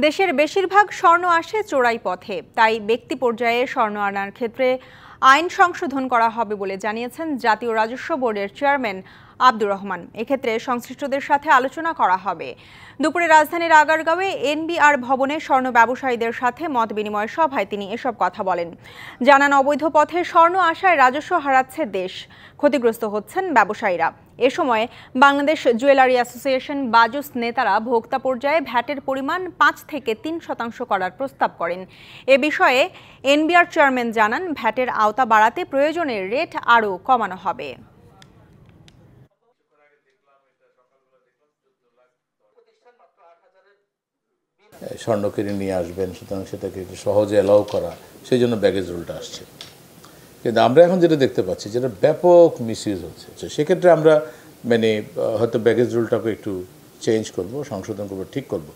দেশের বেশিরভাগ স্বর্ণ আসে চোরাই পথে, তাই ব্যক্তি পর্যায়ে স্বর্ণ আনার ক্ষেত্রে আইন সংশোধন করা হবে বলে জানিয়েছেন জাতীয় রাজস্ব বোর্ডের চেয়ারম্যান আব্দুর রহমান। এক্ষেত্রে সংশ্লিষ্টদের সাথে আলোচনা করা হবে। দুপুরে রাজধানীর আগারগাঁওয়ে এনবিআর ভবনে স্বর্ণ ব্যবসায়ীদের সাথে মত বিনিময় সভায় তিনি এসব কথা বলেন। জানান, অবৈধ পথে স্বর্ণ আসায় রাজস্ব হারাচ্ছে দেশ, ক্ষতিগ্রস্ত হচ্ছেন ব্যবসায়ীরা। এ সময় বাংলাদেশ জুয়েলারি অ্যাসোসিয়েশন বাজুস নেতারা ভোক্তা পর্যায়ে ভ্যাটের পরিমাণ ৫ থেকে ৩% করার প্রস্তাব করেন। এ বিষয়ে এনবিআর চেয়ারম্যান জানান, ভ্যাটের আওতা বাড়াতে প্রয়োজনে রেট আরও কমানো হবে। স্বর্ণ কিনে নিয়ে আসবেন, সুতরাং সেটাকে একটু সহজে অ্যালাউ করা, সেই জন্য ব্যাগেজ রুলটা আসছে। কিন্তু আমরা এখন যেটা দেখতে পাচ্ছি, যেটা ব্যাপক মিসইউজ হচ্ছে, সেক্ষেত্রে আমরা হয়তো ব্যাগেজ রুলটাকে একটু চেঞ্জ করব, সংশোধন করব, ঠিক করব।